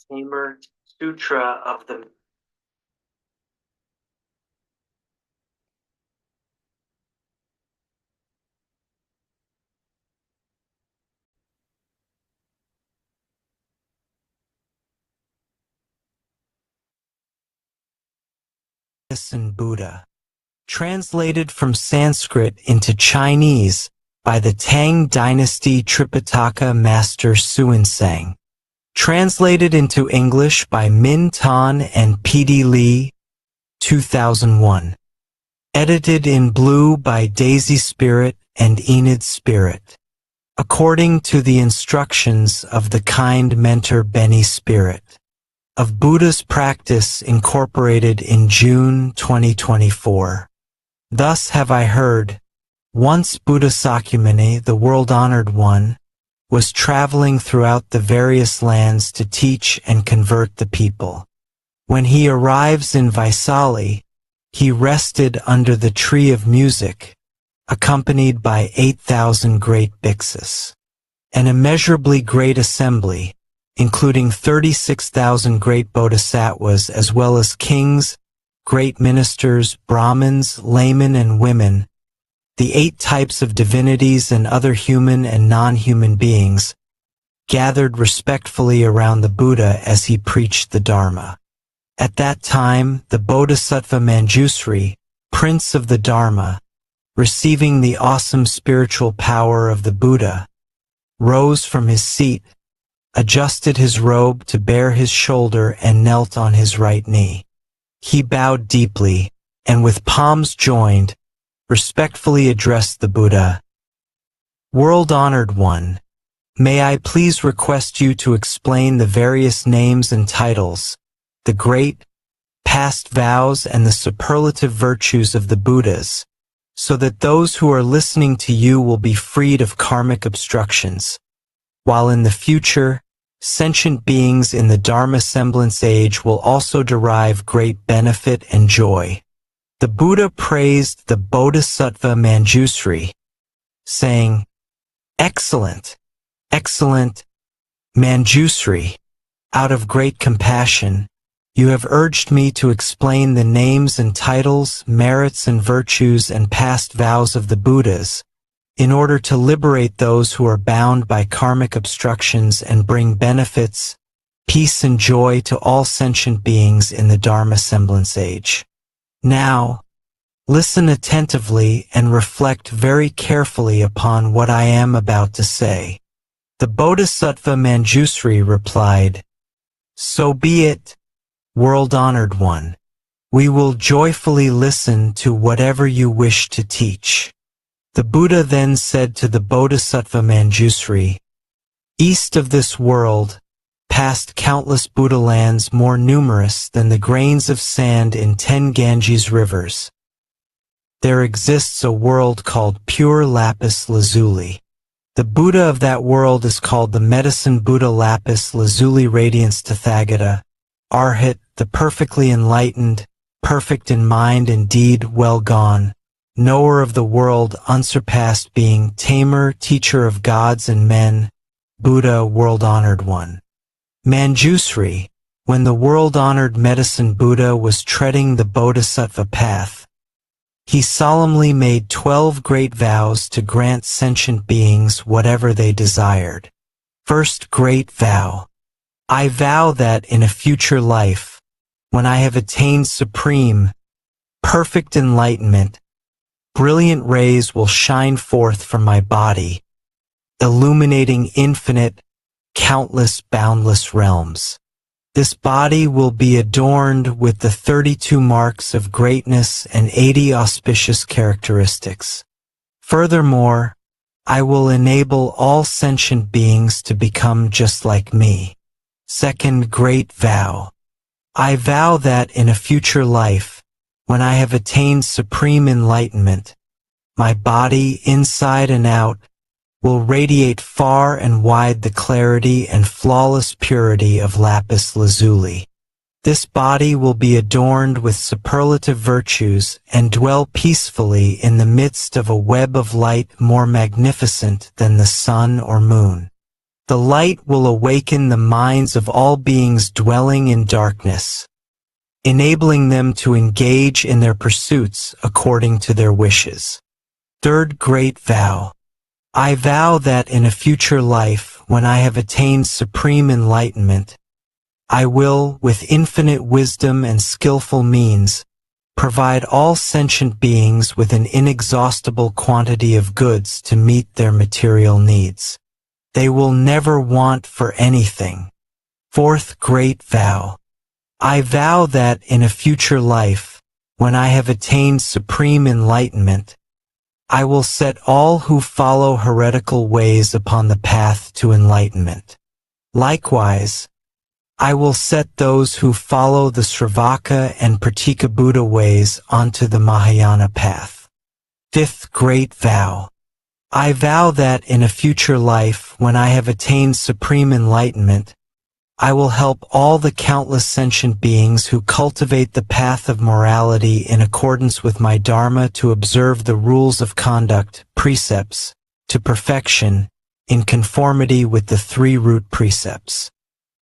Tamer Sutra of the Medicine Buddha, translated from Sanskrit into Chinese by the Tang Dynasty Tripitaka Master Xuanzang, translated into English by Min Tan and P.D. Lee, 2001, edited in blue by Daisy Spirit and Enid Spirit, according to the instructions of the kind mentor Benny Spirit, of Buddha's Practice Incorporated in June 2024. Thus have I heard, once Buddha Sakyamuni, the world-honored one, was traveling throughout the various lands to teach and convert the people. When he arrives in Vaisali, he rested under the tree of music, accompanied by 8,000 great bhiksus. An immeasurably great assembly, including 36,000 great bodhisattvas as well as kings, great ministers, Brahmins, laymen and women, the 8 types of divinities and other human and non-human beings, gathered respectfully around the Buddha as he preached the Dharma. At that time, the Bodhisattva Manjusri, Prince of the Dharma, receiving the awesome spiritual power of the Buddha, rose from his seat, adjusted his robe to bare his shoulder and knelt on his right knee. He bowed deeply, and with palms joined, respectfully addressed the Buddha. World-honored one, may I please request you to explain the various names and titles, the great, past vows and the superlative virtues of the Buddhas, so that those who are listening to you will be freed of karmic obstructions, while in the future, sentient beings in the Dharma semblance age will also derive great benefit and joy. The Buddha praised the Bodhisattva Manjusri, saying, "Excellent, excellent, Manjusri, out of great compassion, you have urged me to explain the names and titles, merits and virtues and past vows of the Buddhas, in order to liberate those who are bound by karmic obstructions and bring benefits, peace and joy to all sentient beings in the Dharma semblance age. Now, listen attentively and reflect very carefully upon what I am about to say." The Bodhisattva Manjusri replied, "So be it, world-honored one. We will joyfully listen to whatever you wish to teach." The Buddha then said to the Bodhisattva Manjusri, "East of this world, past countless Buddha lands more numerous than the grains of sand in 10 Ganges rivers, there exists a world called pure lapis lazuli. The Buddha of that world is called the Medicine Buddha Lapis Lazuli Radiance Tathagata, Arhat, the perfectly enlightened, perfect in mind and deed, well gone, knower of the world, unsurpassed being, tamer, teacher of gods and men, Buddha, world-honored one." Manjusri, when the world-honored Medicine Buddha was treading the Bodhisattva path, he solemnly made 12 great vows to grant sentient beings whatever they desired. First great vow: I vow that in a future life, when I have attained supreme, perfect enlightenment, brilliant rays will shine forth from my body, illuminating infinite, countless, boundless realms. This body will be adorned with the 32 marks of greatness and 80 auspicious characteristics. Furthermore, I will enable all sentient beings to become just like me. Second great vow: I vow that in a future life, when I have attained supreme enlightenment, my body, inside and out, will radiate far and wide the clarity and flawless purity of lapis lazuli. This body will be adorned with superlative virtues and dwell peacefully in the midst of a web of light more magnificent than the sun or moon. The light will awaken the minds of all beings dwelling in darkness, enabling them to engage in their pursuits according to their wishes. Third Great Vow. I vow that in a future life, when I have attained supreme enlightenment, I will, with infinite wisdom and skillful means, provide all sentient beings with an inexhaustible quantity of goods to meet their material needs. They will never want for anything. Fourth Great Vow. I vow that in a future life, when I have attained supreme enlightenment, I will set all who follow heretical ways upon the path to enlightenment. Likewise, I will set those who follow the Sravaka and Pratika Buddha ways onto the Mahayana path. Fifth Great Vow. I vow that in a future life, when I have attained supreme enlightenment, I will help all the countless sentient beings who cultivate the path of morality in accordance with my Dharma to observe the rules of conduct, precepts, to perfection, in conformity with the three root precepts.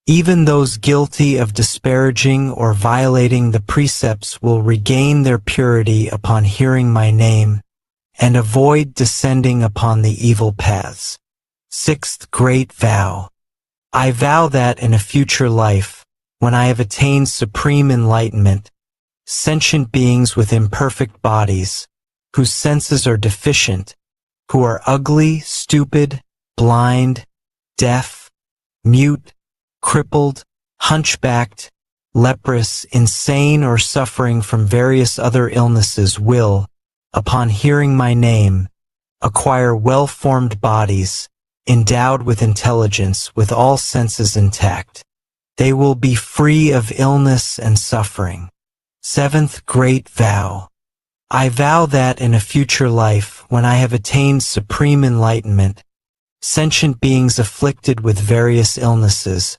Even those guilty of disparaging or violating the precepts will regain their purity upon hearing my name, and avoid descending upon the evil paths. Sixth Great Vow. I vow that in a future life, when I have attained supreme enlightenment, sentient beings with imperfect bodies, whose senses are deficient, who are ugly, stupid, blind, deaf, mute, crippled, hunchbacked, leprous, insane, or suffering from various other illnesses will, upon hearing my name, acquire well-formed bodies, endowed with intelligence, with all senses intact. They will be free of illness and suffering. Seventh Great Vow. I vow that in a future life, when I have attained supreme enlightenment, sentient beings afflicted with various illnesses,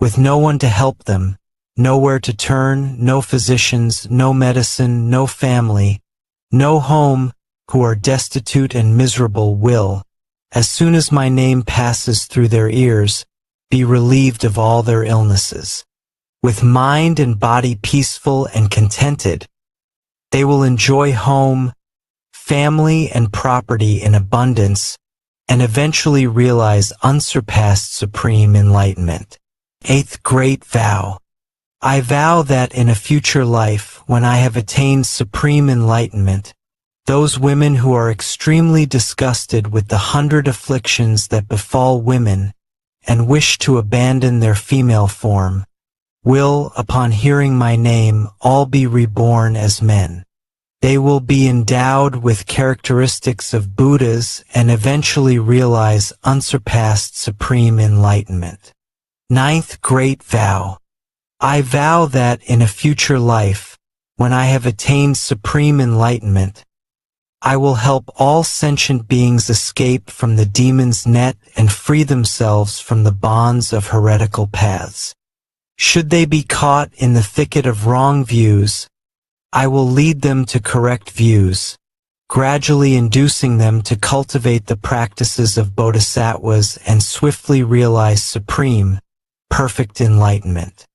with no one to help them, nowhere to turn, no physicians, no medicine, no family, no home, who are destitute and miserable will, as soon as my name passes through their ears, be relieved of all their illnesses. With mind and body peaceful and contented, they will enjoy home, family, and property in abundance, and eventually realize unsurpassed supreme enlightenment. Eighth Great Vow. I vow that in a future life, when I have attained supreme enlightenment, those women who are extremely disgusted with the 100 afflictions that befall women and wish to abandon their female form, will, upon hearing my name, all be reborn as men. They will be endowed with characteristics of Buddhas and eventually realize unsurpassed supreme enlightenment. Ninth Great Vow. I vow that in a future life, when I have attained supreme enlightenment, I will help all sentient beings escape from the demon's net and free themselves from the bonds of heretical paths. Should they be caught in the thicket of wrong views, I will lead them to correct views, gradually inducing them to cultivate the practices of Bodhisattvas and swiftly realize supreme, perfect enlightenment.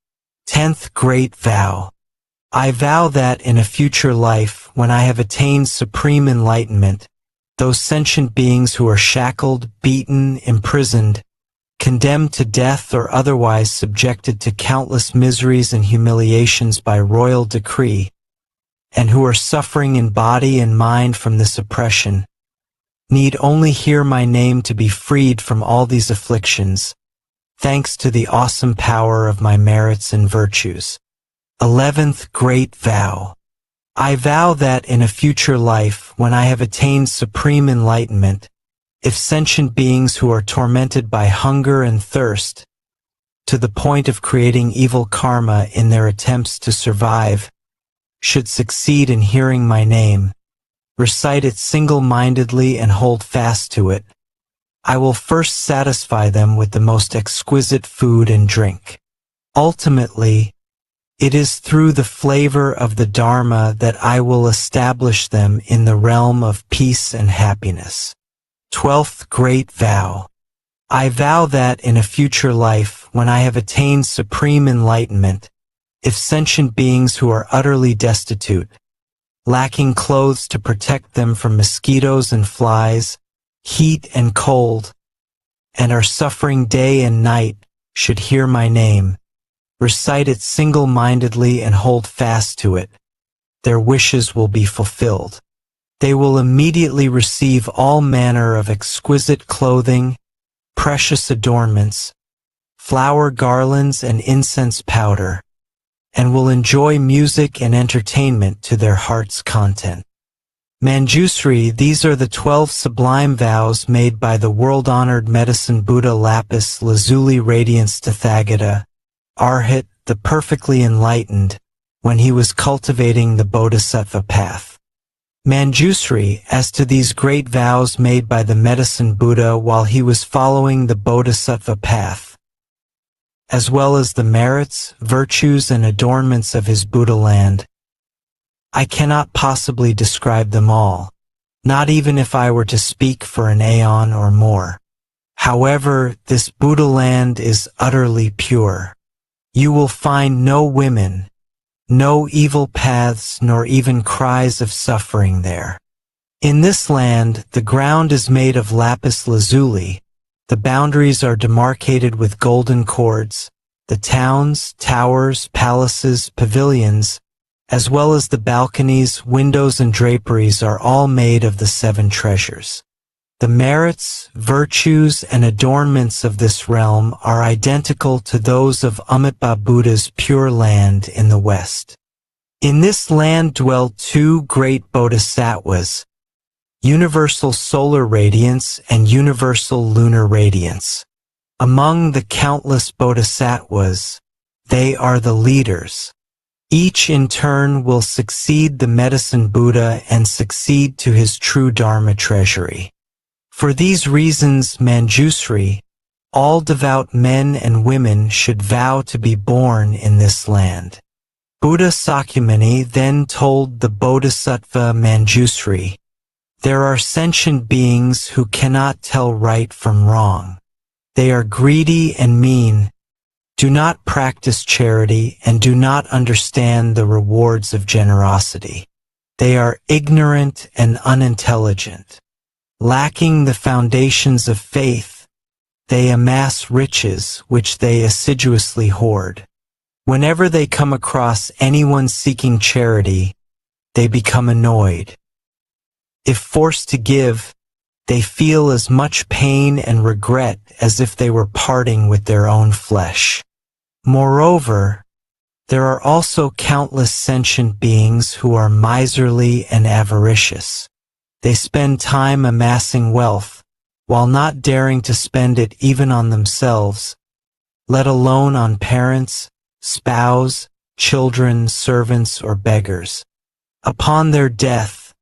10th Great Vow. I vow that in a future life, when I have attained supreme enlightenment, those sentient beings who are shackled, beaten, imprisoned, condemned to death or otherwise subjected to countless miseries and humiliations by royal decree, and who are suffering in body and mind from this oppression, need only hear my name to be freed from all these afflictions, thanks to the awesome power of my merits and virtues. 11th Great Vow. I vow that in a future life, when I have attained supreme enlightenment, if sentient beings who are tormented by hunger and thirst, to the point of creating evil karma in their attempts to survive, should succeed in hearing my name, recite it single-mindedly and hold fast to it, I will first satisfy them with the most exquisite food and drink. Ultimately, it is through the flavor of the Dharma that I will establish them in the realm of peace and happiness. 12th Great Vow. I vow that in a future life, when I have attained supreme enlightenment, if sentient beings who are utterly destitute, lacking clothes to protect them from mosquitoes and flies, heat and cold, and are suffering day and night, should hear my name, recite it single-mindedly and hold fast to it, their wishes will be fulfilled. They will immediately receive all manner of exquisite clothing, precious adornments, flower garlands and incense powder, and will enjoy music and entertainment to their heart's content. Manjusri, these are the 12 sublime vows made by the world-honored medicine Buddha Lapis Lazuli Radiance Tathagata, Arhat, the perfectly enlightened, when he was cultivating the Bodhisattva path. Manjusri, as to these great vows made by the medicine Buddha while he was following the Bodhisattva path, as well as the merits, virtues, and adornments of his Buddha land, I cannot possibly describe them all, not even if I were to speak for an aeon or more. However, this Buddha land is utterly pure. You will find no women, no evil paths, nor even cries of suffering there. In this land, the ground is made of lapis lazuli, the boundaries are demarcated with golden cords, the towns, towers, palaces, pavilions, as well as the balconies, windows, and draperies are all made of the 7 treasures. The merits, virtues, and adornments of this realm are identical to those of Amitabha Buddha's pure land in the West. In this land dwell 2 great Bodhisattvas, universal solar radiance and universal lunar radiance. Among the countless Bodhisattvas, they are the leaders. Each in turn will succeed the medicine Buddha and succeed to his true Dharma treasury. For these reasons, Manjusri, all devout men and women should vow to be born in this land. Buddha Sakyamuni then told the Bodhisattva Manjusri, there are sentient beings who cannot tell right from wrong. They are greedy and mean, do not practice charity, and do not understand the rewards of generosity. They are ignorant and unintelligent. Lacking the foundations of faith, they amass riches which they assiduously hoard. Whenever they come across anyone seeking charity, they become annoyed. If forced to give, they feel as much pain and regret as if they were parting with their own flesh. Moreover, there are also countless sentient beings who are miserly and avaricious. They spend time amassing wealth, while not daring to spend it even on themselves, let alone on parents, spouse, children, servants, or beggars. Upon their death,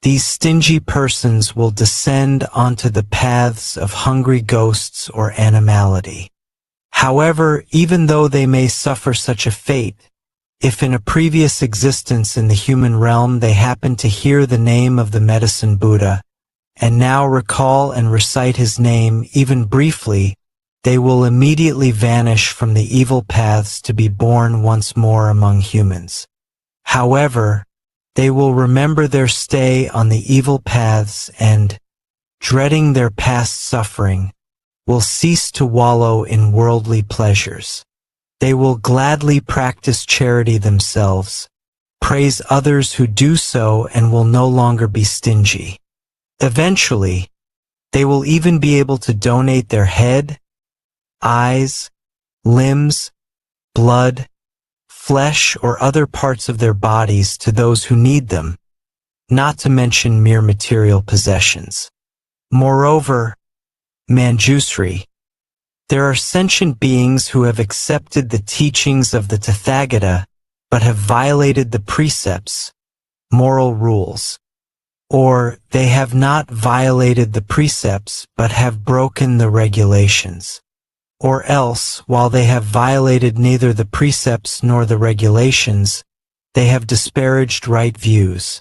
these stingy persons will descend onto the paths of hungry ghosts or animality. However, even though they may suffer such a fate, if in a previous existence in the human realm they happen to hear the name of the medicine Buddha, and now recall and recite his name even briefly, they will immediately vanish from the evil paths to be born once more among humans. However, they will remember their stay on the evil paths and, dreading their past suffering, will cease to wallow in worldly pleasures. They will gladly practice charity themselves, praise others who do so, and will no longer be stingy. Eventually, they will even be able to donate their head, eyes, limbs, blood, flesh, or other parts of their bodies to those who need them, not to mention mere material possessions. Moreover, Manjusri, there are sentient beings who have accepted the teachings of the Tathagata but have violated the precepts, moral rules, or they have not violated the precepts but have broken the regulations. Or else, while they have violated neither the precepts nor the regulations, they have disparaged right views.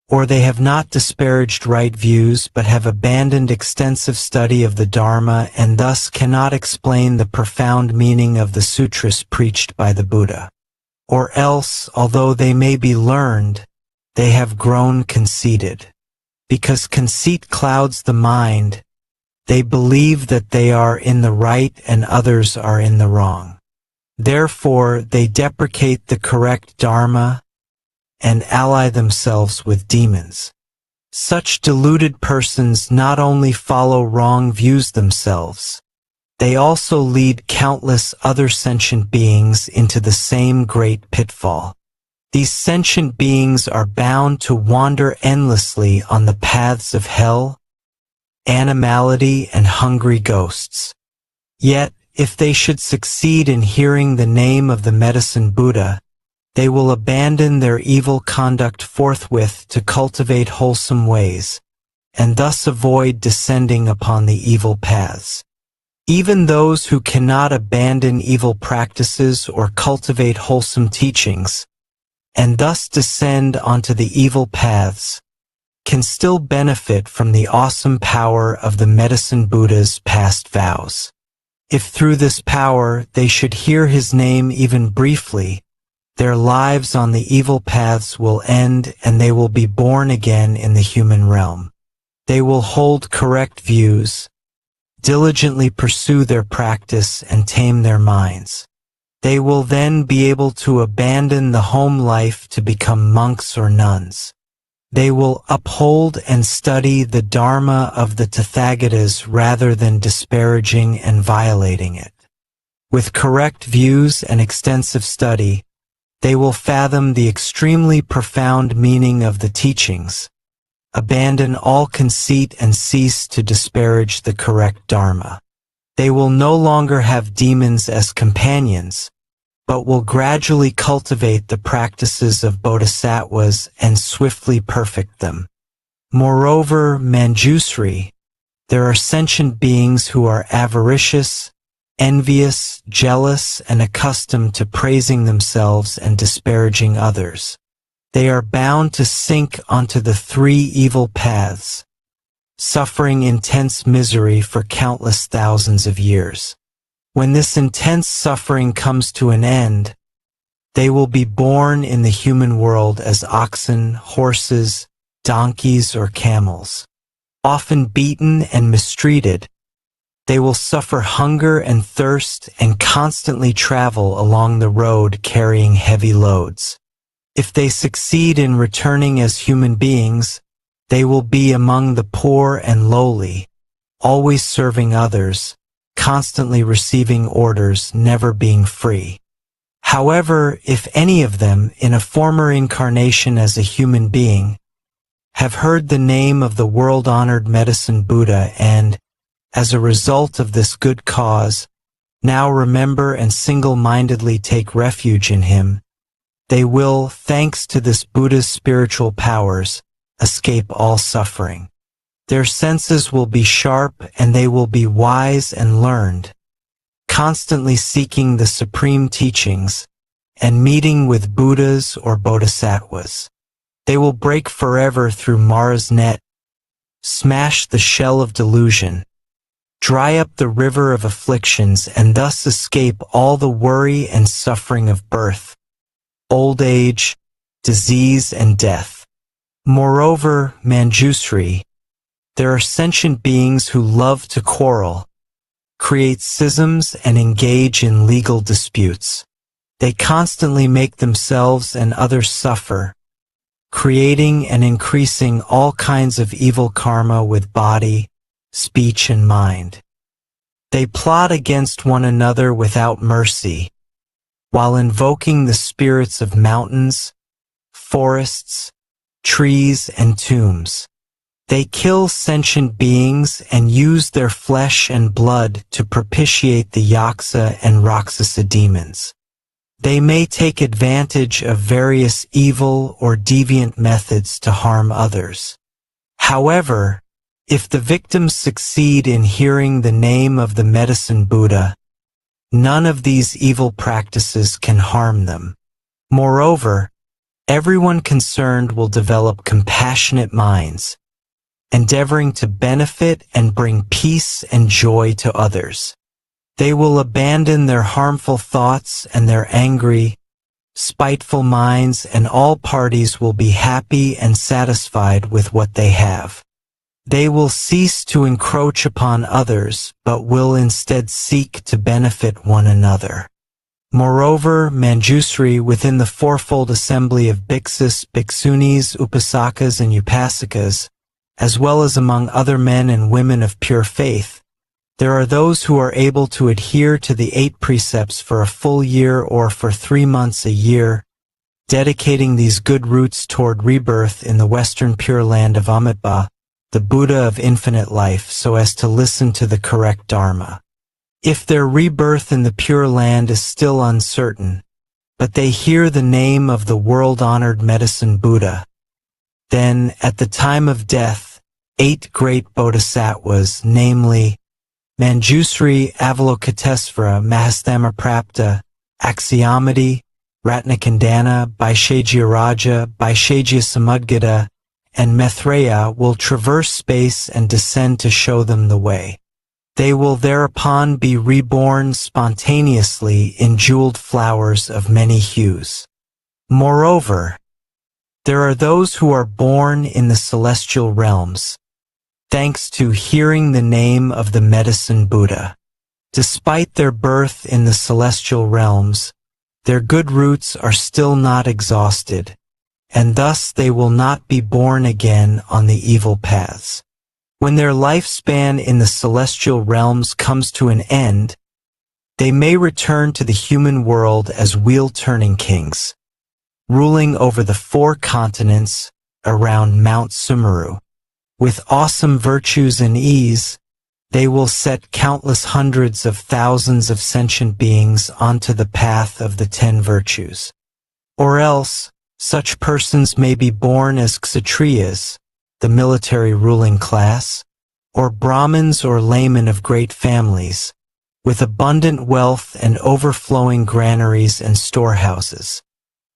or they have not disparaged right views but have abandoned extensive study of the Dharma and thus cannot explain the profound meaning of the sutras preached by the Buddha. Or else, although they may be learned, they have grown conceited. Because conceit clouds the mind, they believe that they are in the right and others are in the wrong. Therefore, they deprecate the correct Dharma and ally themselves with demons. Such deluded persons not only follow wrong views themselves, they also lead countless other sentient beings into the same great pitfall. These sentient beings are bound to wander endlessly on the paths of hell, animality, and hungry ghosts. Yet, if they should succeed in hearing the name of the Medicine Buddha, they will abandon their evil conduct forthwith to cultivate wholesome ways, and thus avoid descending upon the evil paths. Even those who cannot abandon evil practices or cultivate wholesome teachings, and thus descend onto the evil paths, can still benefit from the awesome power of the Medicine Buddha's past vows. If through this power they should hear his name even briefly, their lives on the evil paths will end and they will be born again in the human realm. They will hold correct views, diligently pursue their practice and tame their minds. They will then be able to abandon the home life to become monks or nuns. They will uphold and study the Dharma of the Tathagatas rather than disparaging and violating it. With correct views and extensive study, they will fathom the extremely profound meaning of the teachings, abandon all conceit and cease to disparage the correct Dharma. They will no longer have demons as companions, but will gradually cultivate the practices of Bodhisattvas and swiftly perfect them. Moreover, Manjusri, there are sentient beings who are avaricious, envious, jealous, and accustomed to praising themselves and disparaging others. They are bound to sink onto the three evil paths, suffering intense misery for countless thousands of years. When this intense suffering comes to an end, they will be born in the human world as oxen, horses, donkeys, or camels. Often beaten and mistreated, they will suffer hunger and thirst and constantly travel along the road carrying heavy loads. If they succeed in returning as human beings, they will be among the poor and lowly, always serving others, constantly receiving orders, never being free. However, if any of them, in a former incarnation as a human being, have heard the name of the world-honored Medicine Buddha and, as a result of this good cause, now remember and single-mindedly take refuge in him, they will, thanks to this Buddha's spiritual powers, escape all suffering. Their senses will be sharp and they will be wise and learned, constantly seeking the supreme teachings and meeting with Buddhas or Bodhisattvas. They will break forever through Mara's net, smash the shell of delusion, dry up the river of afflictions, and thus escape all the worry and suffering of birth, old age, disease, and death. Moreover, Manjusri, there are sentient beings who love to quarrel, create schisms, and engage in legal disputes. They constantly make themselves and others suffer, creating and increasing all kinds of evil karma with body, speech, and mind. They plot against one another without mercy, while invoking the spirits of mountains, forests, trees, and tombs. They kill sentient beings and use their flesh and blood to propitiate the Yaksa and Rakshasa demons. They may take advantage of various evil or deviant methods to harm others. However, if the victims succeed in hearing the name of the Medicine Buddha, none of these evil practices can harm them. Moreover, Everyone concerned will develop compassionate minds, endeavoring to benefit and bring peace and joy to others. They will abandon their harmful thoughts and their angry, spiteful minds, and all parties will be happy and satisfied with what they have. They will cease to encroach upon others, but will instead seek to benefit one another. Moreover, Manjusri within the fourfold assembly of Bhiksus, Bhiksunis, Upasakas, and Upasikas, as well as among other men and women of pure faith, there are those who are able to adhere to the 8 precepts for a full year or for 3 months a year, dedicating these good roots toward rebirth in the western pure land of Amitabha, the Buddha of infinite life, so as to listen to the correct Dharma. If their rebirth in the Pure Land is still uncertain, but they hear the name of the world-honored Medicine Buddha, then, at the time of death, 8 great Bodhisattvas, namely Manjusri, Avalokitesvara, Mahasthamaprapta, Akshayamati, Ratnakandana, Vaishajyaraja, Vaishajyasamudgata, and Maitreya will traverse space and descend to show them the way. They will thereupon be reborn spontaneously in jeweled flowers of many hues. Moreover, there are those who are born in the celestial realms, thanks to hearing the name of the Medicine Buddha. Despite their birth in the celestial realms, their good roots are still not exhausted, and thus they will not be born again on the evil paths. When their lifespan in the celestial realms comes to an end, they may return to the human world as wheel-turning kings, ruling over the 4 continents around Mount Sumeru. With awesome virtues and ease, they will set countless hundreds of thousands of sentient beings onto the path of the 10 virtues. Or else, such persons may be born as Kshatriyas, the military ruling class, or Brahmins or laymen of great families, with abundant wealth and overflowing granaries and storehouses.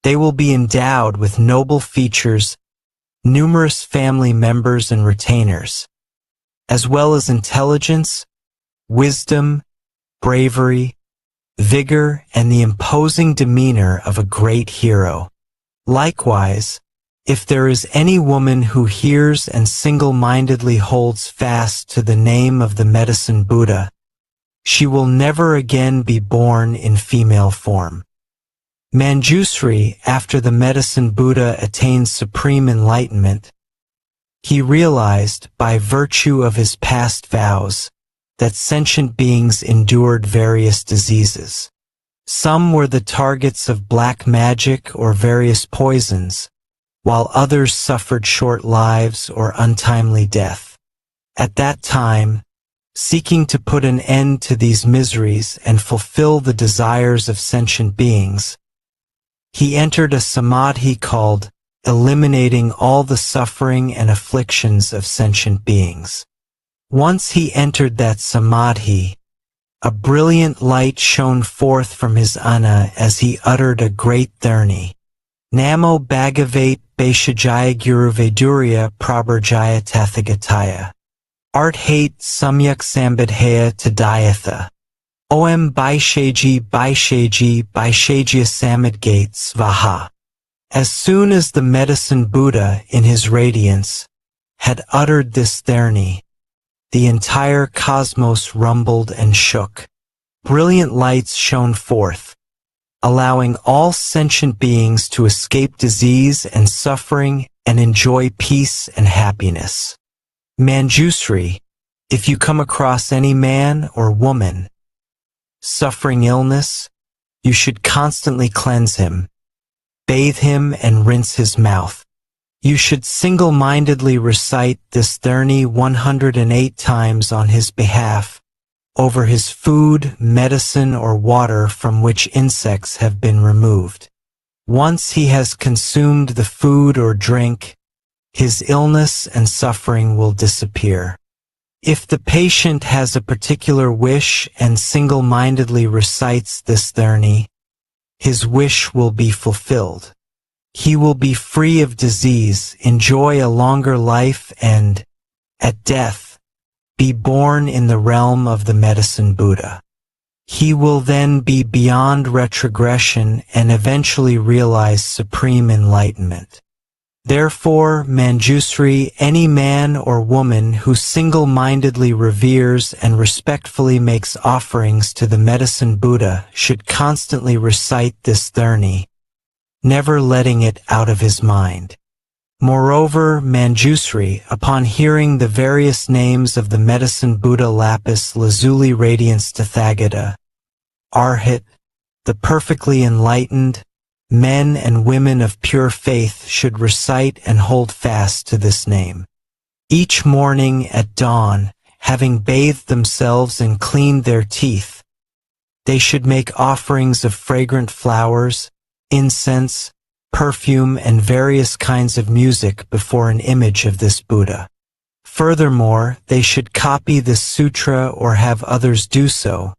They will be endowed with noble features, numerous family members and retainers, as well as intelligence, wisdom, bravery, vigor, and the imposing demeanor of a great hero. Likewise, if there is any woman who hears and single-mindedly holds fast to the name of the Medicine Buddha, she will never again be born in female form. Manjusri, after the Medicine Buddha attained Supreme Enlightenment, he realized, by virtue of his past vows, that sentient beings endured various diseases. Some were the targets of black magic or various poisons, while others suffered short lives or untimely death. At that time, seeking to put an end to these miseries and fulfill the desires of sentient beings, he entered a samadhi called eliminating all the suffering and afflictions of sentient beings. Once he entered that samadhi, a brilliant light shone forth from his ana as he uttered a great dharani. Namo Bhagavate Vaishajaya Guru Vedurya Prabharjaya Tathagataya. Art hate Samyak Sambadhaya Tadayatha. Om Vaishaji Vaishajya Samadgate Svaha. As soon as the Medicine Buddha, in his radiance, had uttered this dharani, the entire cosmos rumbled and shook. Brilliant lights shone forth, allowing all sentient beings to escape disease and suffering and enjoy peace and happiness. Manjusri, if you come across any man or woman suffering illness, you should constantly cleanse him, bathe him, and rinse his mouth. You should single-mindedly recite this dharani 108 times on his behalf, over his food, medicine, or water from which insects have been removed. Once he has consumed the food or drink, his illness and suffering will disappear. If the patient has a particular wish and single-mindedly recites this dharani, his wish will be fulfilled. He will be free of disease, enjoy a longer life, and, at death, be born in the realm of the Medicine Buddha. He will then be beyond retrogression and eventually realize supreme enlightenment. Therefore, Manjusri, any man or woman who single-mindedly reveres and respectfully makes offerings to the Medicine Buddha should constantly recite this dharani, never letting it out of his mind. Moreover, Manjusri, upon hearing the various names of the Medicine Buddha lapis lazuli radiance Tathagata, Arhat, the perfectly enlightened, men and women of pure faith should recite and hold fast to this name. Each morning at dawn, having bathed themselves and cleaned their teeth, they should make offerings of fragrant flowers, incense, perfume, and various kinds of music before an image of this Buddha. Furthermore, they should copy this sutra or have others do so,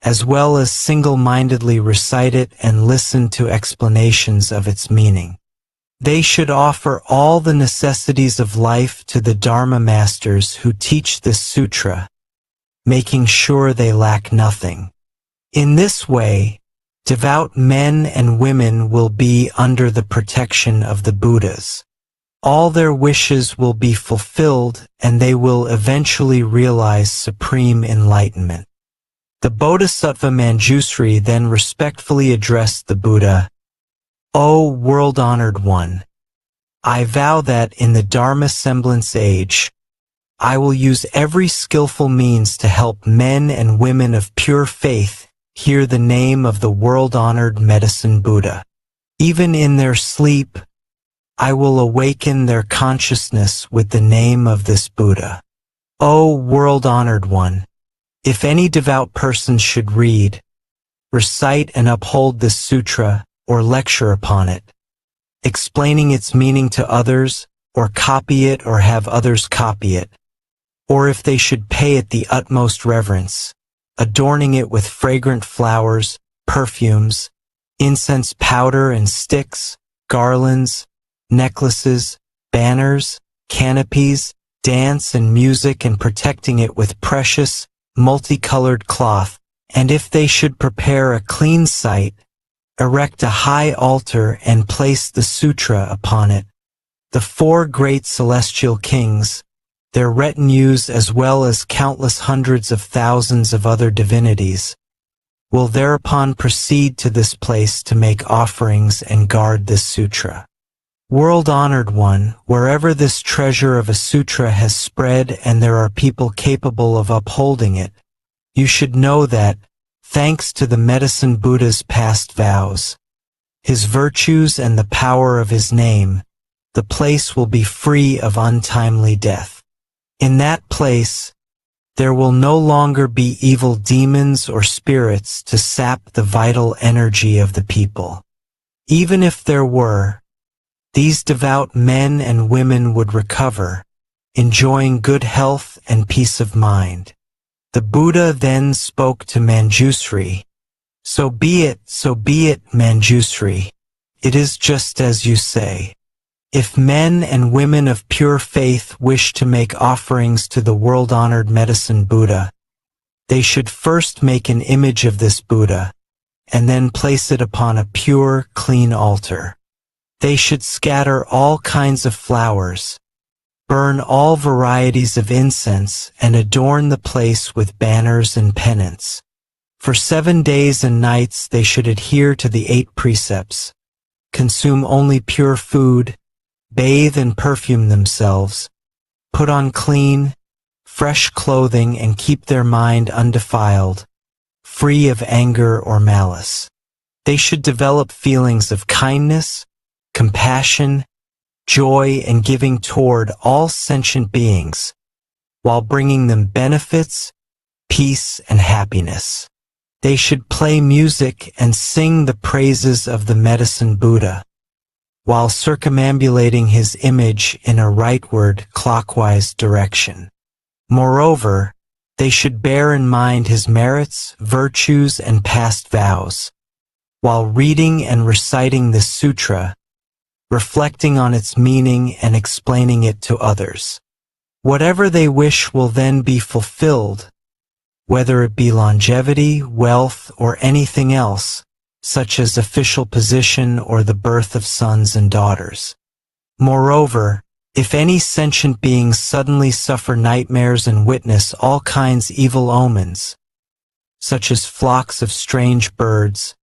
as well as single-mindedly recite it and listen to explanations of its meaning. They should offer all the necessities of life to the Dharma masters who teach this sutra, making sure they lack nothing. In this way, devout men and women will be under the protection of the Buddhas. All their wishes will be fulfilled and they will eventually realize supreme enlightenment. The Bodhisattva Manjusri then respectfully addressed the Buddha, "O world-honored one, I vow that in the Dharma semblance age, I will use every skillful means to help men and women of pure faith hear the name of the world-honored Medicine Buddha. Even in their sleep, I will awaken their consciousness with the name of this Buddha. O world-honored one, if any devout person should read, recite and uphold this sutra or lecture upon it, explaining its meaning to others, or copy it or have others copy it, or if they should pay it the utmost reverence, adorning it with fragrant flowers, perfumes, incense powder and sticks, garlands, necklaces, banners, canopies, dance and music, and protecting it with precious, multicolored cloth, and if they should prepare a clean site, erect a high altar and place the sutra upon it, the four great celestial kings, their retinues as well as countless hundreds of thousands of other divinities, will thereupon proceed to this place to make offerings and guard this sutra. World-honored one, wherever this treasure of a sutra has spread and there are people capable of upholding it, you should know that, thanks to the Medicine Buddha's past vows, his virtues and the power of his name, the place will be free of untimely death. In that place, there will no longer be evil demons or spirits to sap the vital energy of the people. Even if there were, these devout men and women would recover, enjoying good health and peace of mind. The Buddha then spoke to Manjusri, so be it, Manjusri. It is just as you say. If men and women of pure faith wish to make offerings to the world-honored Medicine Buddha, they should first make an image of this Buddha, and then place it upon a pure, clean altar. They should scatter all kinds of flowers, burn all varieties of incense, and adorn the place with banners and pennants. For 7 days and nights they should adhere to the 8 precepts, consume only pure food, bathe and perfume themselves, put on clean, fresh clothing, and keep their mind undefiled, free of anger or malice. They should develop feelings of kindness, compassion, joy, and giving toward all sentient beings, while bringing them benefits, peace, and happiness. They should play music and sing the praises of the Medicine Buddha, while circumambulating his image in a rightward, clockwise direction. Moreover, they should bear in mind his merits, virtues, and past vows. While reading and reciting this sutra, reflecting on its meaning and explaining it to others. Whatever they wish will then be fulfilled, whether it be longevity, wealth, or anything else, such as official position or the birth of sons and daughters. Moreover, if any sentient beings suddenly suffer nightmares and witness all kinds evil omens, such as flocks of strange birds,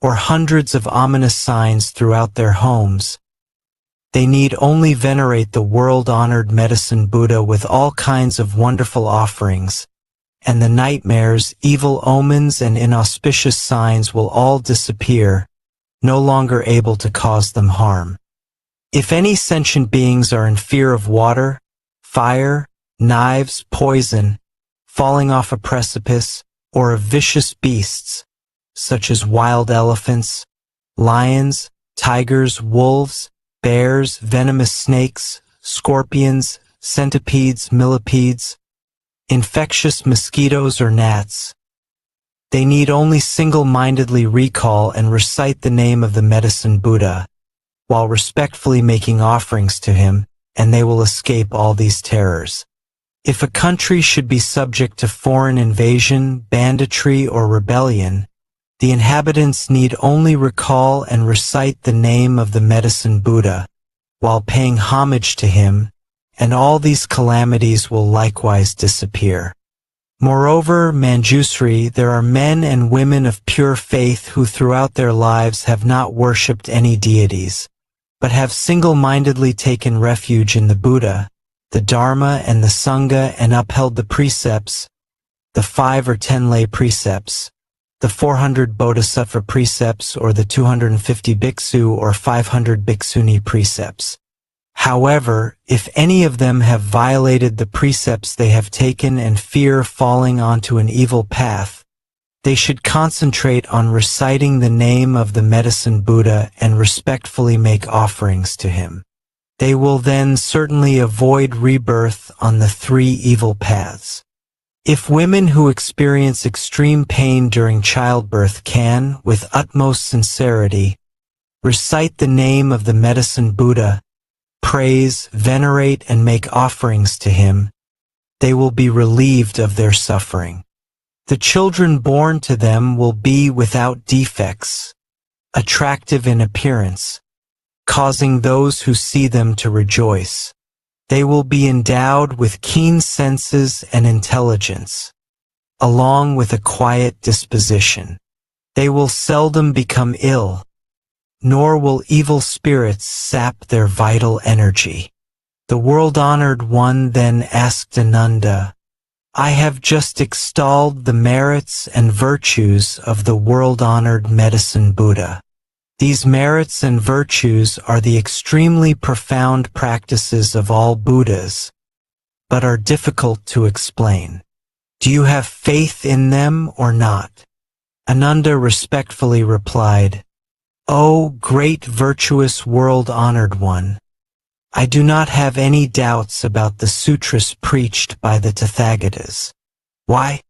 or hundreds of ominous signs throughout their homes, they need only venerate the world-honored Medicine Buddha with all kinds of wonderful offerings, and the nightmares, evil omens, and inauspicious signs will all disappear, no longer able to cause them harm. If any sentient beings are in fear of water, fire, knives, poison, falling off a precipice, or of vicious beasts, such as wild elephants, lions, tigers, wolves, bears, venomous snakes, scorpions, centipedes, millipedes, infectious mosquitoes or gnats, they need only single-mindedly recall and recite the name of the Medicine Buddha, while respectfully making offerings to him, and they will escape all these terrors. If a country should be subject to foreign invasion, banditry, or rebellion, the inhabitants need only recall and recite the name of the Medicine Buddha, while paying homage to him, and all these calamities will likewise disappear. Moreover, Manjusri, there are men and women of pure faith who throughout their lives have not worshipped any deities, but have single-mindedly taken refuge in the Buddha, the Dharma, and the Sangha, and upheld the precepts, the 5 or 10 lay precepts, the 400 Bodhisattva precepts, or the 250 bhiksu or 500 bhikshuni precepts. However, if any of them have violated the precepts they have taken and fear falling onto an evil path, they should concentrate on reciting the name of the Medicine Buddha and respectfully make offerings to him. They will then certainly avoid rebirth on the 3 evil paths. If women who experience extreme pain during childbirth can, with utmost sincerity, recite the name of the Medicine Buddha, praise, venerate, and make offerings to him, they will be relieved of their suffering. The children born to them will be without defects, attractive in appearance, causing those who see them to rejoice. They will be endowed with keen senses and intelligence, along with a quiet disposition. They will seldom become ill, nor will evil spirits sap their vital energy. The world-honored one then asked Ananda, I have just extolled the merits and virtues of the world-honored Medicine Buddha. These merits and virtues are the extremely profound practices of all Buddhas, but are difficult to explain. Do you have faith in them or not? Ananda respectfully replied, O great virtuous world-honored one, I do not have any doubts about the sutras preached by the Tathagatas. Why?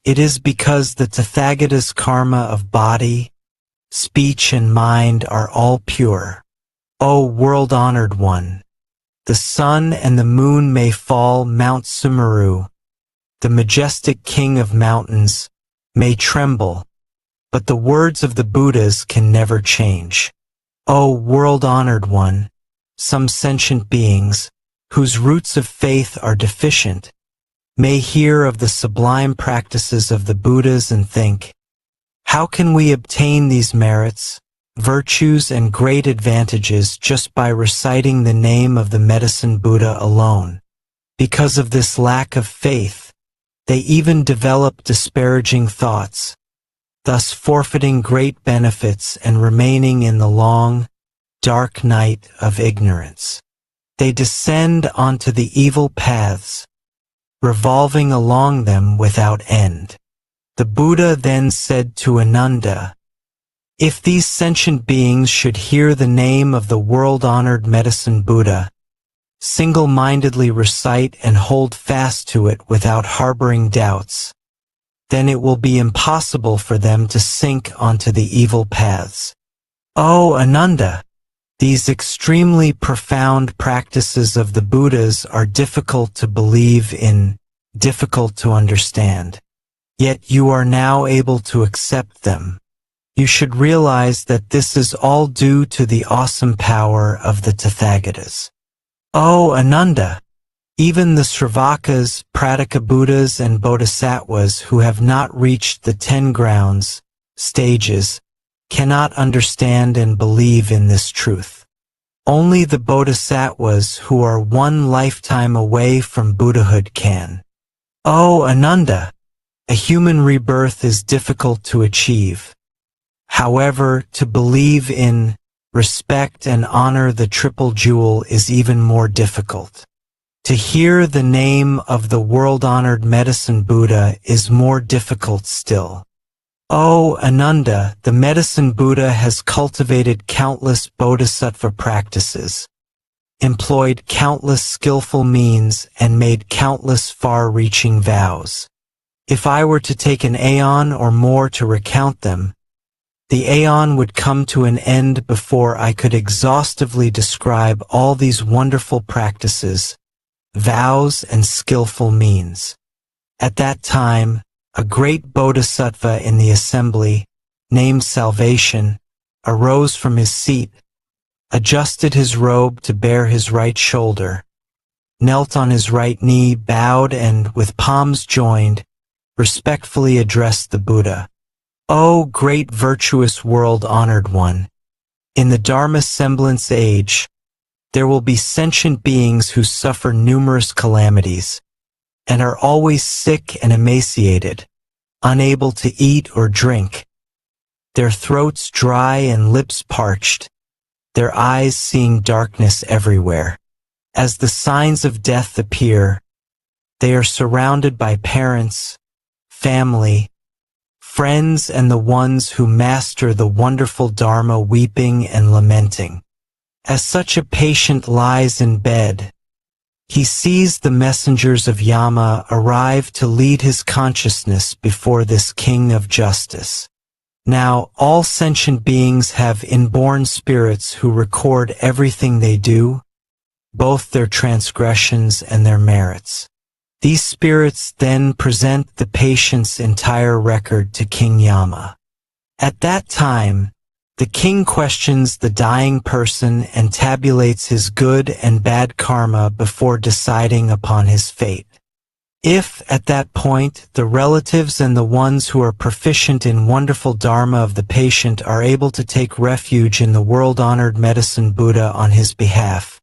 It is because the Tathagatas' karma of body, speech, and mind are all pure. O world-honored one, the sun and the moon may fall, Mount Sumeru, the majestic king of mountains, may tremble, but the words of the Buddhas can never change. O world-honored one, some sentient beings, whose roots of faith are deficient, may hear of the sublime practices of the Buddhas and think, how can we obtain these merits, virtues, and great advantages just by reciting the name of the Medicine Buddha alone? Because of this lack of faith, they even develop disparaging thoughts, thus forfeiting great benefits and remaining in the long, dark night of ignorance. They descend onto the evil paths, revolving along them without end. The Buddha then said to Ananda, if these sentient beings should hear the name of the world-honored Medicine Buddha, single-mindedly recite and hold fast to it without harboring doubts, then it will be impossible for them to sink onto the evil paths. O Ananda, These extremely profound practices of the Buddhas are difficult to believe in, difficult to understand. Yet you are now able to accept them. You should realize that this is all due to the awesome power of the Tathagatas. O Ananda! Even the Sravakas, Prataka Buddhas, and Bodhisattvas who have not reached the 10 grounds, stages, cannot understand and believe in this truth. Only the Bodhisattvas who are one lifetime away from Buddhahood can. O Ananda! A human rebirth is difficult to achieve. However, to believe in, respect, and honor the Triple Jewel is even more difficult. To hear the name of the world-honored Medicine Buddha is more difficult still. O Ananda, the Medicine Buddha has cultivated countless bodhisattva practices, employed countless skillful means, and made countless far-reaching vows. If I were to take an aeon or more to recount them, the aeon would come to an end before I could exhaustively describe all these wonderful practices, vows, and skillful means. At that time, a great bodhisattva in the assembly, named Salvation, arose from his seat, adjusted his robe to bare his right shoulder, knelt on his right knee, bowed, and, with palms joined, respectfully addressed the Buddha. O great virtuous world-honored one! In the Dharma semblance age, there will be sentient beings who suffer numerous calamities, and are always sick and emaciated, unable to eat or drink, their throats dry and lips parched, their eyes seeing darkness everywhere. As the signs of death appear, they are surrounded by parents, family, friends, and the ones who master the wonderful Dharma weeping and lamenting. As such a patient lies in bed, he sees the messengers of Yama arrive to lead his consciousness before this king of justice. Now, all sentient beings have inborn spirits who record everything they do, both their transgressions and their merits. These spirits then present the patient's entire record to King Yama. At that time, the king questions the dying person and tabulates his good and bad karma before deciding upon his fate. If, at that point, the relatives and the ones who are proficient in wonderful dharma of the patient are able to take refuge in the world-honored Medicine Buddha on his behalf,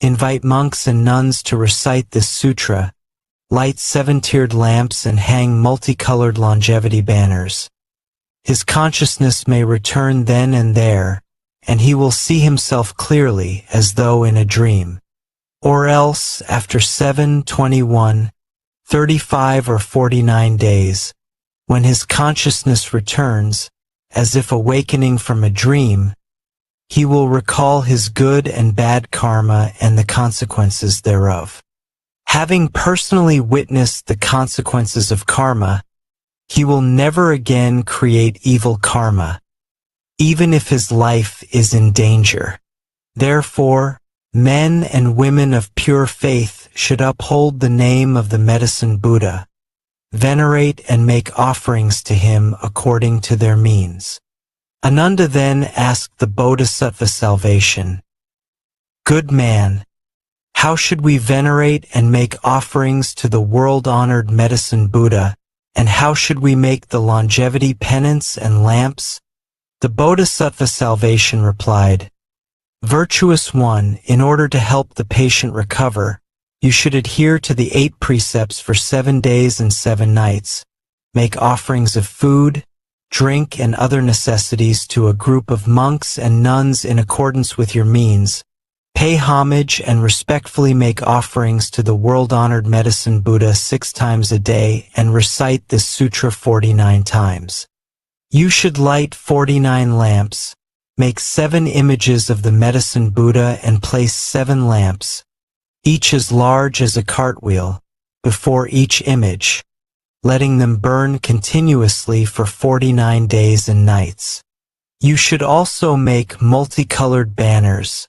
invite monks and nuns to recite this sutra, light 7-tiered lamps, and hang multicolored longevity banners, his consciousness may return then and there, and he will see himself clearly as though in a dream. Or else, after 7, 21, 35, or 49 days, when his consciousness returns, as if awakening from a dream, he will recall his good and bad karma and the consequences thereof. Having personally witnessed the consequences of karma, he will never again create evil karma, even if his life is in danger. Therefore, men and women of pure faith should uphold the name of the Medicine Buddha, venerate and make offerings to him according to their means. Ananda then asked the Bodhisattva Salvation, "Good man, how should we venerate and make offerings to the world-honored Medicine Buddha, and how should we make the longevity penance and lamps?" The Bodhisattva Salvation replied, "Virtuous one, in order to help the patient recover, you should adhere to the 8 precepts for 7 days and 7 nights, make offerings of food, drink, and other necessities to a group of monks and nuns in accordance with your means, pay homage and respectfully make offerings to the world-honored Medicine Buddha 6 times a day, and recite this sutra 49 times. You should light 49 lamps, make 7 images of the Medicine Buddha and place 7 lamps, each as large as a cartwheel, before each image, letting them burn continuously for 49 days and nights. You should also make multicolored banners,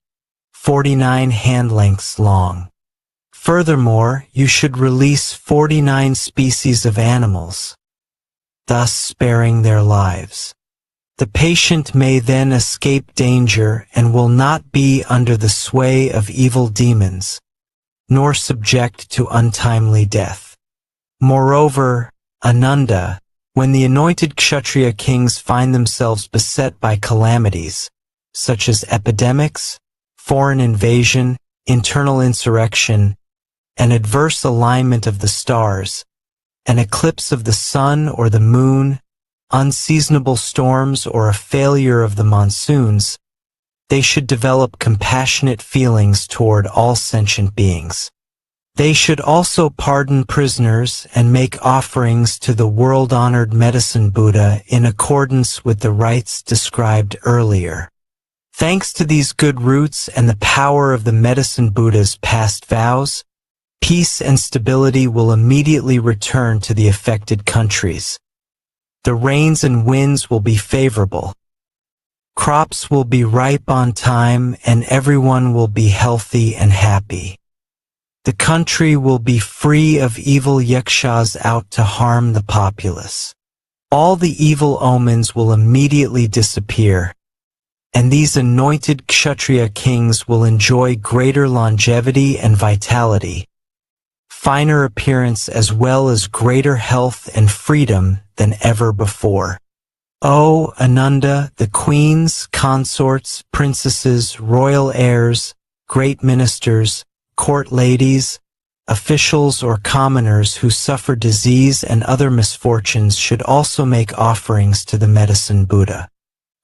49 hand lengths long. Furthermore, you should release 49 species of animals, thus sparing their lives. The patient may then escape danger and will not be under the sway of evil demons, nor subject to untimely death. Moreover, Ananda, when the anointed Kshatriya kings find themselves beset by calamities, such as epidemics, foreign invasion, internal insurrection, an adverse alignment of the stars, an eclipse of the sun or the moon, unseasonable storms, or a failure of the monsoons, they should develop compassionate feelings toward all sentient beings. They should also pardon prisoners and make offerings to the world-honored Medicine Buddha in accordance with the rites described earlier. Thanks to these good roots and the power of the Medicine Buddha's past vows, peace and stability will immediately return to the affected countries. The rains and winds will be favorable. Crops will be ripe on time and everyone will be healthy and happy. The country will be free of evil yakshas out to harm the populace. All the evil omens will immediately disappear, and these anointed Kshatriya kings will enjoy greater longevity and vitality, finer appearance as well as greater health and freedom than ever before. O Ananda, the queens, consorts, princesses, royal heirs, great ministers, court ladies, officials or commoners who suffer disease and other misfortunes should also make offerings to the Medicine Buddha.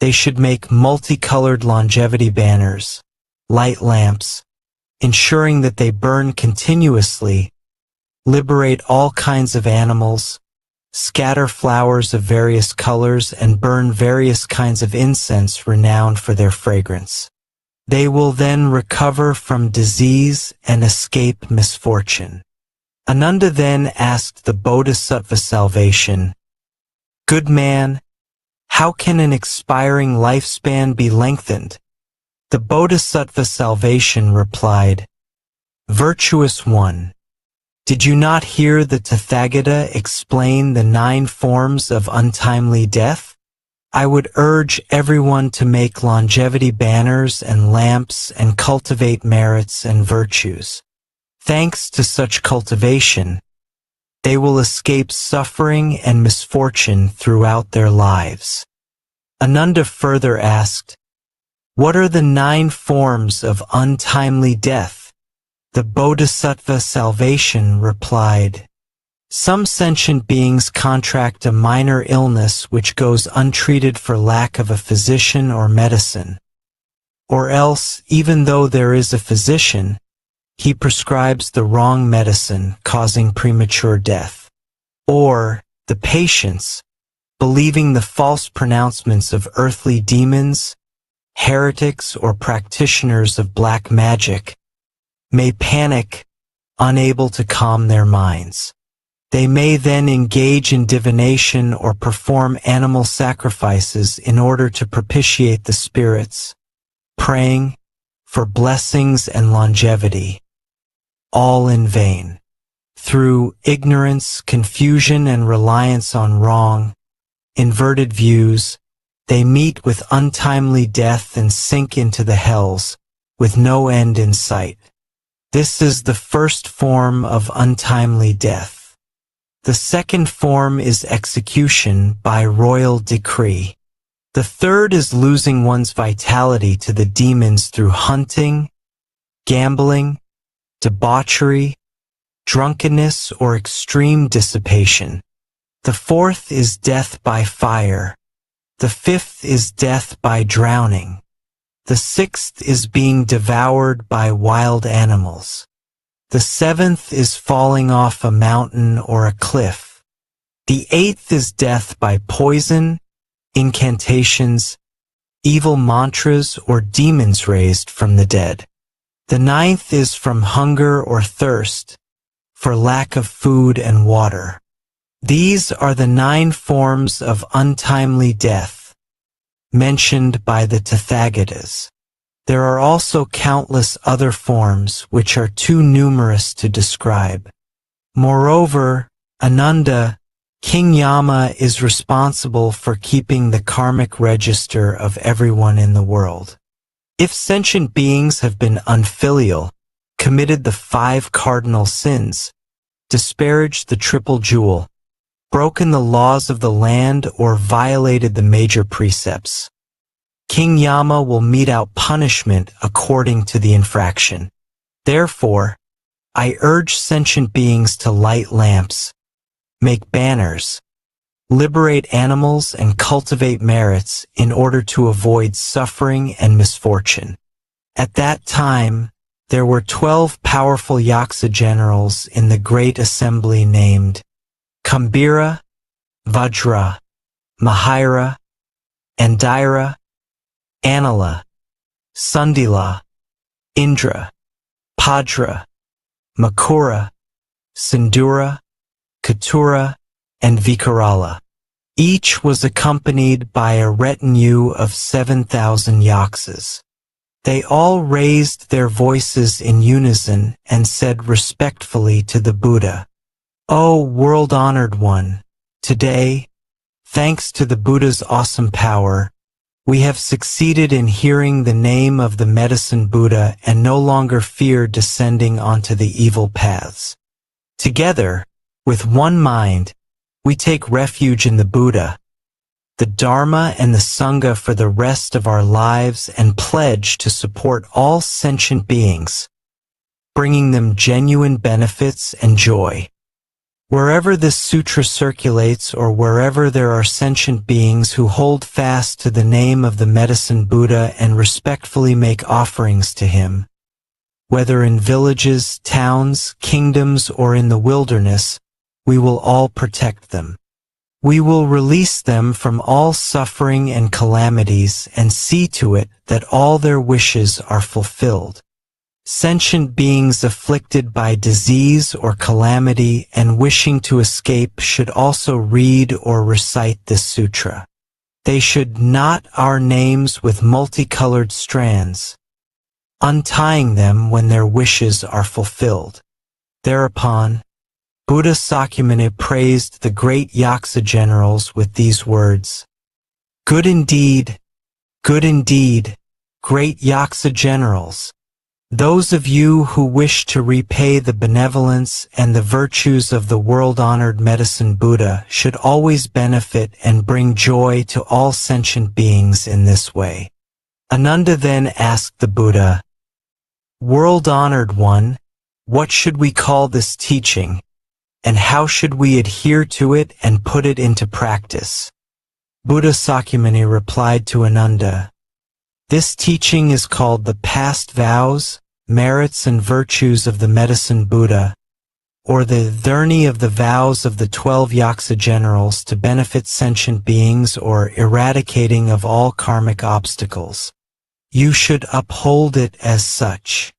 They should make multicolored longevity banners, light lamps, ensuring that they burn continuously, liberate all kinds of animals, scatter flowers of various colors, and burn various kinds of incense renowned for their fragrance. They will then recover from disease and escape misfortune. Ananda then asked the Bodhisattva salvation, "Good man, how can an expiring lifespan be lengthened?" The Bodhisattva salvation replied, "Virtuous one, did you not hear the Tathagata explain the 9 forms of untimely death? I would urge everyone to make longevity banners and lamps and cultivate merits and virtues. Thanks to such cultivation, they will escape suffering and misfortune throughout their lives." Ananda further asked, "What are the 9 forms of untimely death?" The Bodhisattva salvation replied, "Some sentient beings contract a minor illness which goes untreated for lack of a physician or medicine. Or else, even though there is a physician, he prescribes the wrong medicine, causing premature death. Or, the patients, believing the false pronouncements of earthly demons, heretics, or practitioners of black magic, may panic, unable to calm their minds. They may then engage in divination or perform animal sacrifices in order to propitiate the spirits, praying for blessings and longevity, all in vain. Through ignorance, confusion, and reliance on wrong, inverted views, they meet with untimely death and sink into the hells, with no end in sight. This is the first form of untimely death. The second form is execution by royal decree. The third is losing one's vitality to the demons through hunting, gambling, debauchery, drunkenness, or extreme dissipation. The fourth is death by fire. The fifth is death by drowning. The sixth is being devoured by wild animals. The seventh is falling off a mountain or a cliff. The eighth is death by poison, incantations, evil mantras, or demons raised from the dead. The ninth is from hunger or thirst, for lack of food and water. These are the 9 forms of untimely death. mentioned by the Tathagatas. There are also countless other forms which are too numerous to describe. Moreover, Ananda, King Yama is responsible for keeping the karmic register of everyone in the world. If sentient beings have been unfilial, committed the 5 cardinal sins, disparaged the triple jewel, broken the laws of the land, or violated the major precepts, King Yama will mete out punishment according to the infraction. Therefore, I urge sentient beings to light lamps, make banners, liberate animals, and cultivate merits in order to avoid suffering and misfortune. At that time, there were 12 powerful Yaksa generals in the great assembly named Kambira, Vajra, Mahira, Andira, Anila, Sundila, Indra, Padra, Makura, Sindura, Katura, and Vikarala. Each was accompanied by a retinue of 7,000 yaksas. They all raised their voices in unison and said respectfully to the Buddha, "O world-honored one, today, thanks to the Buddha's awesome power, we have succeeded in hearing the name of the Medicine Buddha and no longer fear descending onto the evil paths. Together, with one mind, we take refuge in the Buddha, the Dharma, and the Sangha for the rest of our lives and pledge to support all sentient beings, bringing them genuine benefits and joy. Wherever this sutra circulates or wherever there are sentient beings who hold fast to the name of the Medicine Buddha and respectfully make offerings to him, whether in villages, towns, kingdoms, or in the wilderness, we will all protect them. We will release them from all suffering and calamities and see to it that all their wishes are fulfilled. Sentient beings afflicted by disease or calamity and wishing to escape should also read or recite this sutra. They should knot our names with multicolored strands, untying them when their wishes are fulfilled." Thereupon, Buddha Sakyamuni praised the great Yaksa generals with these words, good indeed, great Yaksa generals. Those of you who wish to repay the benevolence and the virtues of the world-honored Medicine Buddha should always benefit and bring joy to all sentient beings in this way." Ananda then asked the Buddha, "World-honored one, what should we call this teaching, and how should we adhere to it and put it into practice?" Buddha Sakyamuni replied to Ananda, "This teaching is called the past vows, merits, and virtues of the Medicine Buddha, or the Dharni of the vows of the 12 Yaksa generals to benefit sentient beings or eradicating of all karmic obstacles. You should uphold it as such."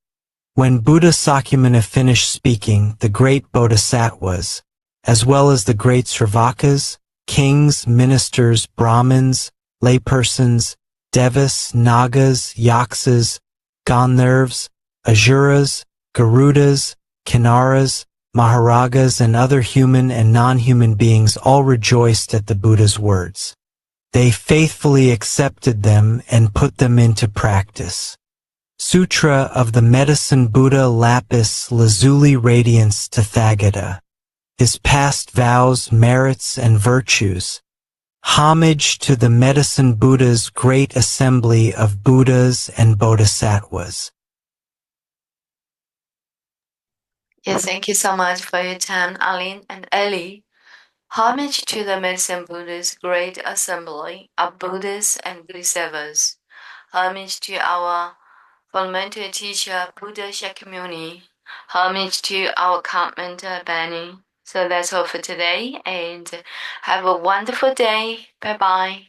When Buddha Sakyamuni finished speaking, the great Bodhisattvas, as well as the great Sravakas, kings, ministers, Brahmins, laypersons, Devas, Nagas, Yaksas, Gandharvas, Asuras, Garudas, Kinnaras, Maharagas, and other human and non-human beings all rejoiced at the Buddha's words. They faithfully accepted them and put them into practice. Sutra of the Medicine Buddha Lapis Lazuli Radiance Tathagata. His past vows, merits, and virtues. Homage to the Medicine Buddha's great assembly of Buddhas and Bodhisattvas. Yes, thank you so much for your time, Aline and Ellie. Homage to the Medicine Buddha's great assembly of Buddhas and Bodhisattvas. Homage to our fundamental teacher, Buddha Shakyamuni. Homage to our cult mentor, Benny. So that's all for today, and have a wonderful day. Bye-bye.